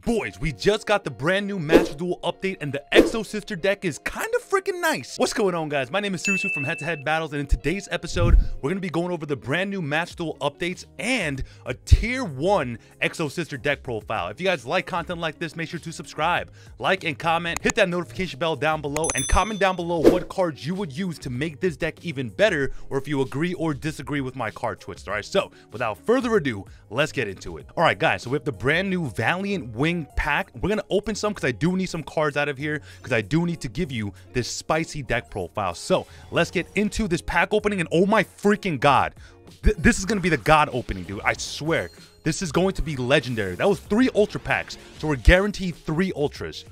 Boys, we just got the brand new Master Duel update and the EXOSISTER deck is kind of freaking nice. What's going on, guys? My name is Susu from HeadtoHead Battles, and in today's episode, we're going to be going over the brand new Master Duel updates and a tier 1 EXOSISTER deck profile. If you guys like content like this, make sure to subscribe, like, and comment. Hit that notification bell down below and comment down below what cards you would use to make this deck even better, or if you agree or disagree with my card twist. All right, so without further ado, let's get into it. All right, guys, so we have the brand new Valiant Wing pack. We're gonna open some because I do need some cards out of here, because I do need to give you this spicy deck profile. So let's get into this pack opening, and oh my freaking god, this is gonna be the god opening, dude. I swear this is going to be legendary. That was 3 ultra packs, so we're guaranteed 3 ultras.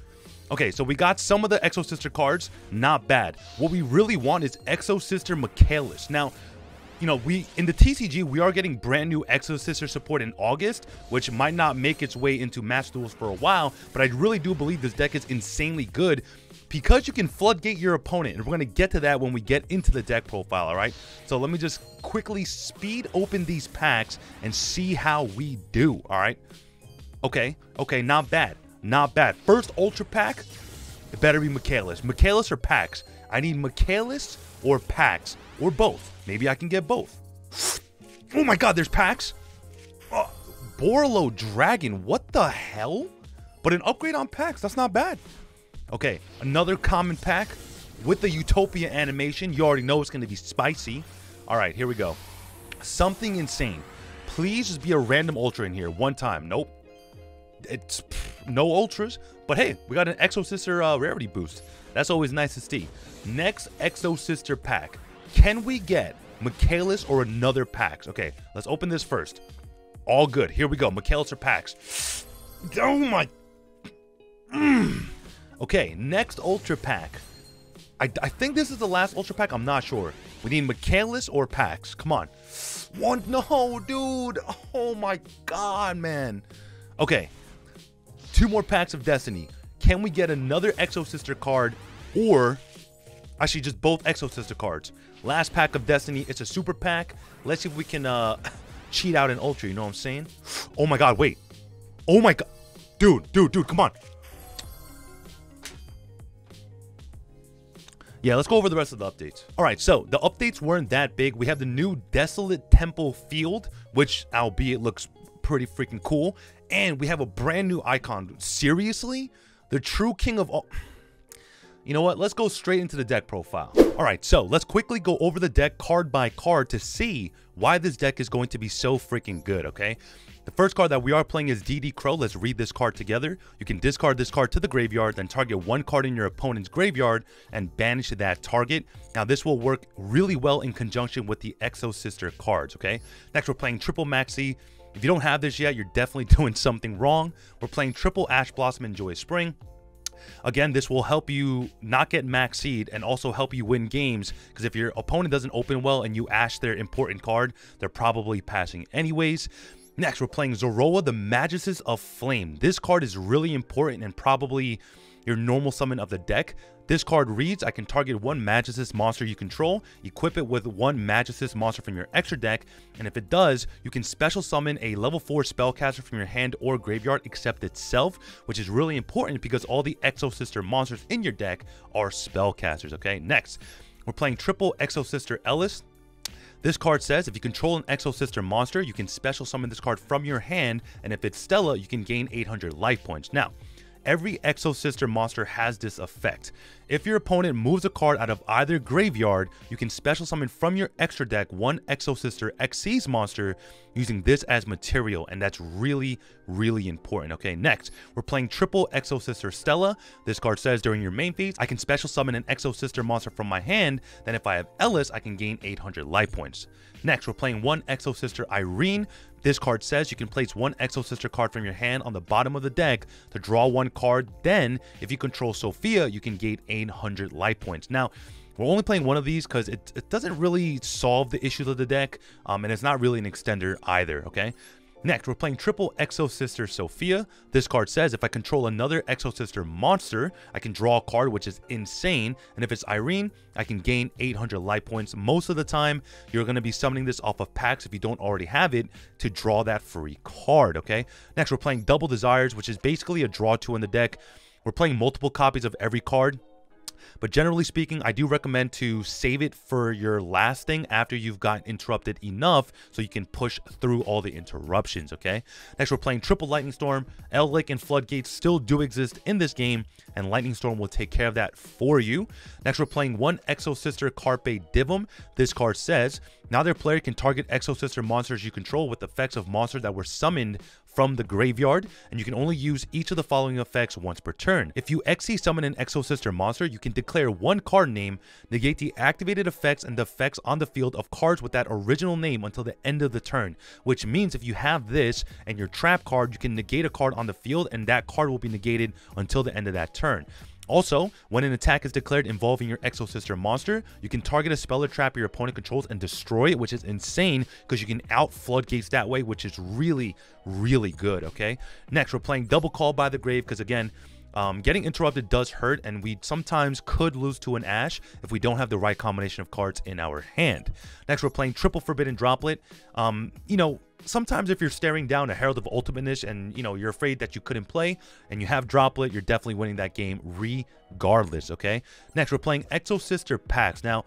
Okay, so we got some of the EXOSISTER cards, not bad. What we really want is EXOSISTER Michaelis. Now, you know, in the TCG, we are getting brand new EXOSISTER support in August, which might not make its way into Master Duels for a while, but I really do believe this deck is insanely good because you can floodgate your opponent, and we're going to get to that when we get into the deck profile, all right? So let me just quickly speed open these packs and see how we do, all right? Okay, not bad, not bad. First ultra pack, it better be Michaelis. Michaelis or Pax? I need Michaelis or Pax, or both. Maybe I can get both. Oh my god, there's packs. Borlo Dragon, what the hell? But an upgrade on packs, that's not bad. Okay, another common pack with the Utopia animation. You already know it's going to be spicy. All right, here we go. Something insane. Please just be a random ultra in here one time. Nope. It's no ultras. But hey, we got an EXOSISTER rarity boost. That's always nice to see. Next EXOSISTER pack. Can we get Michaelis or another Pax? Okay, let's open this first. All good. Here we go. Michaelis or Pax. Oh my. Okay, next ultra pack. I think this is the last ultra pack. I'm not sure. We need Michaelis or Pax. Come on. One. No, dude. Oh my god, man. Okay. 2 more packs of Destiny. Can we get another EXOSISTER card, or actually just both EXOSISTER cards? Last pack of Destiny. It's a super pack. Let's see if we can cheat out an ultra, you know what I'm saying? Oh my god, wait. Oh my god. Dude, come on. Yeah, let's go over the rest of the updates. All right, so the updates weren't that big. We have the new Desolate Temple Field, which albeit looks pretty freaking cool. And we have a brand new icon. Seriously? The true king of all... You know what? Let's go straight into the deck profile. All right, so let's quickly go over the deck card by card to see why this deck is going to be so freaking good, okay? The first card that we are playing is DD Crow. Let's read this card together. You can discard this card to the graveyard, then target 1 card in your opponent's graveyard and banish that target. Now, this will work really well in conjunction with the EXOSISTER cards, okay? Next, we're playing Triple Maxi. If you don't have this yet, you're definitely doing something wrong. We're playing Triple Ash Blossom and Joy Spring. Again, this will help you not get max seed and also help you win games, because if your opponent doesn't open well and you ash their important card, they're probably passing anyways. Next, we're playing Zoroa, the Magus of Flame. This card is really important and probably your normal summon of the deck. This card reads, I can target 1 Magus monster you control, equip it with 1 Magus monster from your extra deck, and if it does, you can special summon a level 4 spellcaster from your hand or graveyard except itself, which is really important because all the EXOSISTER monsters in your deck are spellcasters, okay? Next, we're playing Triple EXOSISTER Ellis. This card says, if you control an EXOSISTER monster, you can special summon this card from your hand, and if it's Stella, you can gain 800 life points. Now, every EXOSISTER monster has this effect. If your opponent moves a card out of either graveyard, you can special summon from your extra deck 1 EXOSISTER Xyz monster using this as material, and that's really, really important. Okay, next, we're playing Triple EXOSISTER Stella. This card says, during your main phase, I can special summon an EXOSISTER monster from my hand, then if I have Ellis, I can gain 800 life points. Next, we're playing 1 EXOSISTER Irene. This card says you can place 1 EXOSISTER card from your hand on the bottom of the deck to draw 1 card. Then, if you control Sophia, you can gain 800 life points. Now, we're only playing one of these because it doesn't really solve the issues of the deck, and it's not really an extender either, okay? Next, we're playing triple EXOSISTER Sophia. This card says if I control another EXOSISTER monster, I can draw a card, which is insane. And if it's Irene, I can gain 800 life points. Most of the time, you're going to be summoning this off of packs if you don't already have it to draw that free card, okay? Next, we're playing Double Desires, which is basically a draw 2 in the deck. We're playing multiple copies of every card. But generally speaking, I do recommend to save it for your last thing after you've gotten interrupted enough so you can push through all the interruptions, okay? Next, we're playing triple Lightning Storm. L-Lake and Floodgates still do exist in this game, and Lightning Storm will take care of that for you. Next, we're playing one EXOSISTER Carpe Divum. This card says, now their player can target EXOSISTER monsters you control with effects of monsters that were summoned from the graveyard, and you can only use each of the following effects once per turn. If you XC summon an EXOSISTER monster, you can declare one card name, negate the activated effects and the effects on the field of cards with that original name until the end of the turn, which means if you have this and your trap card, you can negate a card on the field and that card will be negated until the end of that turn. Also, when an attack is declared involving your EXOSISTER monster, you can target a spell or trap your opponent controls and destroy it, which is insane because you can out Floodgates that way, which is really, really good, okay? Next, we're playing Double Call by the Grave because, again, getting interrupted does hurt, and we sometimes could lose to an Ash if we don't have the right combination of cards in our hand. Next, we're playing Triple Forbidden Droplet. You know, sometimes if you're staring down a Herald of Ultimateness and, you know, you're afraid that you couldn't play and you have Droplet, you're definitely winning that game regardless, okay? Next, we're playing EXOSISTER Packs. Now,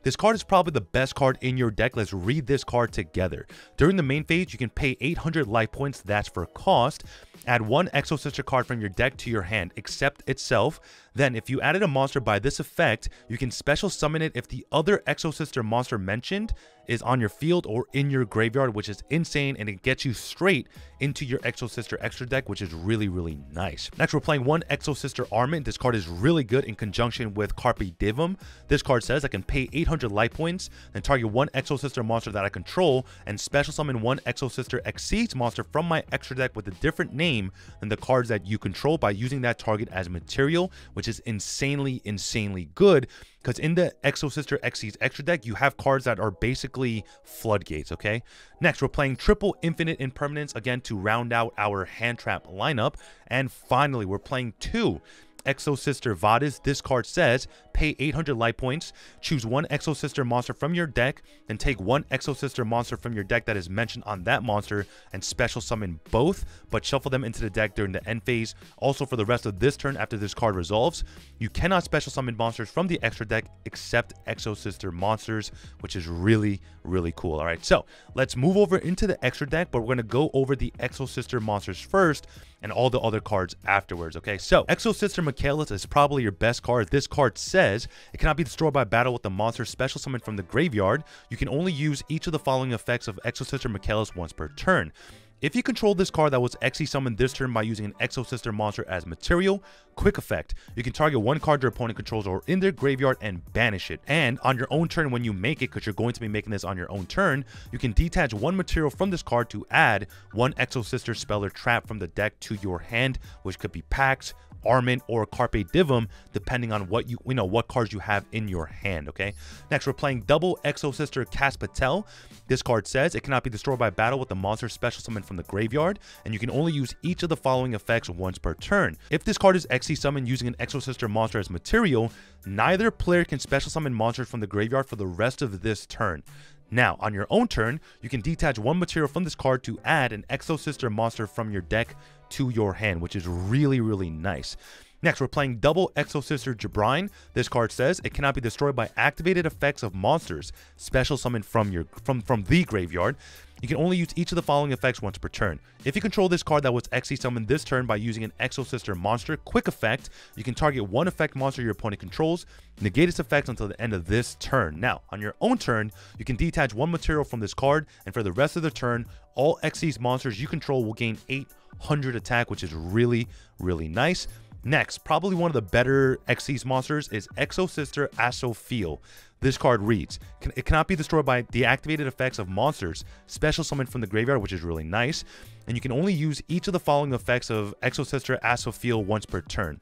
this card is probably the best card in your deck. Let's read this card together. During the main phase, you can pay 800 life points. That's for cost. Add one EXOSISTER card from your deck to your hand, except itself. Then, if you added a monster by this effect, you can special summon it if the other EXOSISTER monster mentioned is on your field or in your graveyard, which is insane, and it gets you straight into your EXOSISTER extra deck, which is really, really nice. Next, we're playing one EXOSISTER Armament. This card is really good in conjunction with Carpe Divum. This card says I can pay 800 life points, then target one EXOSISTER monster that I control, and special summon one EXOSISTER Exceeds monster from my extra deck with a different name than the cards that you control by using that target as material, which is insanely, insanely good. Because in the EXOSISTER Xyz extra deck, you have cards that are basically floodgates, okay? Next, we're playing triple Infinite Impermanence, again, to round out our hand trap lineup. And finally, we're playing two EXOSISTER Vadis. This card says, pay 800 life points, choose one EXOSISTER monster from your deck, then take one EXOSISTER monster from your deck that is mentioned on that monster and special summon both, but shuffle them into the deck during the end phase. Also, for the rest of this turn after this card resolves, you cannot special summon monsters from the extra deck except EXOSISTER monsters, which is really, really cool. All right, so let's move over into the extra deck, but we're going to go over the EXOSISTER monsters first and all the other cards afterwards, okay? So, EXOSISTER Michaelis is probably your best card. This card says it cannot be destroyed by battle with the monster special summoned from the graveyard. You can only use each of the following effects of EXOSISTER Michaelis once per turn. If you control this card that was XE summoned this turn by using an EXOSISTER monster as material, quick effect, you can target one card your opponent controls or in their graveyard and banish it. And on your own turn when you make it, because you're going to be making this on your own turn, you can detach one material from this card to add one EXOSISTER spell or trap from the deck to your hand, which could be Pax, Armament, or Carpe Divum, depending on what what cards you have in your hand, okay? Next, we're playing double EXOSISTER Caspatel. This card says it cannot be destroyed by battle with the monster special summoned from the graveyard, and you can only use each of the following effects once per turn. If this card is XE summoned using an EXOSISTER monster as material, neither player can special summon monsters from the graveyard for the rest of this turn. Now, on your own turn, you can detach one material from this card to add an EXOSISTER monster from your deck to your hand, which is really, really nice. Next, we're playing double EXOSISTER Jabrine. This card says it cannot be destroyed by activated effects of monsters special summoned from the graveyard. You can only use each of the following effects once per turn. If you control this card that was XE summoned this turn by using an EXOSISTER monster, quick effect, you can target one effect monster your opponent controls, negate its effects until the end of this turn. Now, on your own turn, you can detach one material from this card, and for the rest of the turn, all XE monsters you control will gain 800 attack, which is really, really nice. Next, probably one of the better Xyz monsters is EXOSISTER Asophiel. This card reads, it cannot be destroyed by the activated effects of monsters special summoned from the graveyard, which is really nice. And you can only use each of the following effects of EXOSISTER Asophiel once per turn.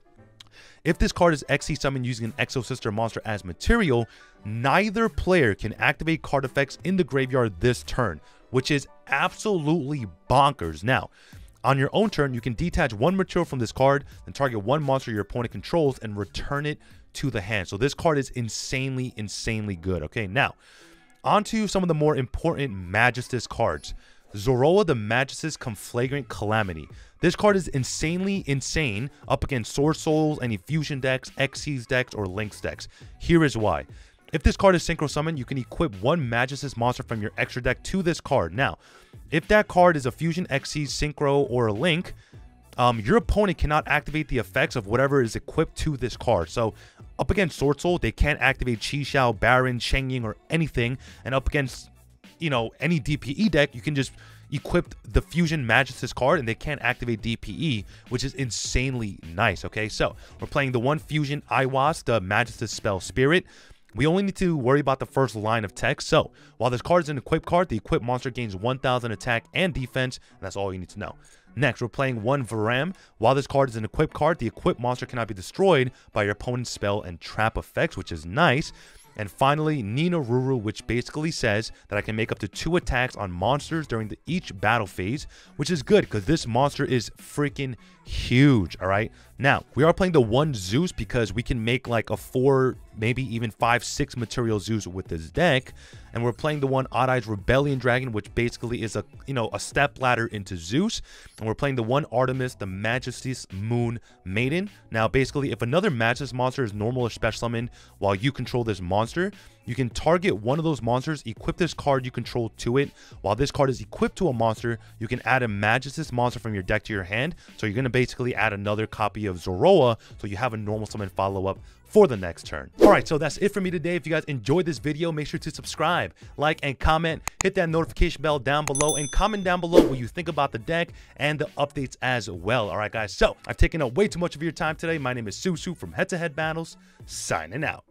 If this card is XE summoned using an EXOSISTER monster as material, neither player can activate card effects in the graveyard this turn. which is absolutely bonkers. Now, on your own turn, you can detach one material from this card, then target one monster your opponent controls and return it to the hand. So this card is insanely good. Okay, now on to some of the more important Magistus cards. Zoroa the Magistus Conflagrant Calamity. This card is insanely insane up against Sword Souls, any fusion decks, Xyz decks, or Lynx decks. Here is why. If this card is synchro summoned, you can equip one Magistus monster from your extra deck to this card. Now, if that card is a fusion, Xyz, synchro, or a link, your opponent cannot activate the effects of whatever is equipped to this card. So up against Sword Soul, they can't activate Chi Xiao, Baron, Sheng Ying, or anything. And up against, you know, any DPE deck, you can just equip the fusion Magistus card and they can't activate DPE, which is insanely nice. Okay, so we're playing the one fusion Iwas, the Magistus spell Spirit. We only need to worry about the first line of text. So while this card is an equipped card, the equipped monster gains 1000 attack and defense, and that's all you need to know. Next, we're playing one Varam. While this card is an equipped card, the equipped monster cannot be destroyed by your opponent's spell and trap effects, which is nice. And finally, Nina Ruru, which basically says that I can make up to 2 attacks on monsters during each battle phase, which is good because this monster is freaking huge. All right, now we are playing the one Zeus because we can make like a 4, maybe even 5, 6 material Zeus with this deck. And we're playing the one Odd Eyes Rebellion Dragon, which basically is a, you know, a step ladder into Zeus. And we're playing the one Artemis, the Majesties Moon Maiden. Now basically, if another Magistus monster is normal or special summoned while you control this monster, you can target one of those monsters, equip this card you control to it. While this card is equipped to a monster, you can add a Magistus monster from your deck to your hand. So you're going to basically add another copy of Zoroa, so you have a normal summon follow-up for the next turn. All right, so that's it for me today. If you guys enjoyed this video, make sure to subscribe, like, and comment. Hit that notification bell down below and comment down below what you think about the deck and the updates as well. All right, guys, so I've taken up way too much of your time today. My name is Susu from Head to Head Battles, signing out.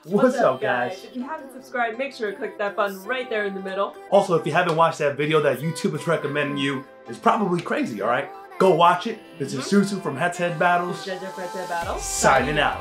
What's up, guys? If you haven't subscribed, make sure to click that button right there in the middle. Also, if you haven't watched that video that YouTube is recommending you, it's probably crazy, all right? Go watch it. This is Susu from Head to Head Battles, Head to Head Battles, signing out.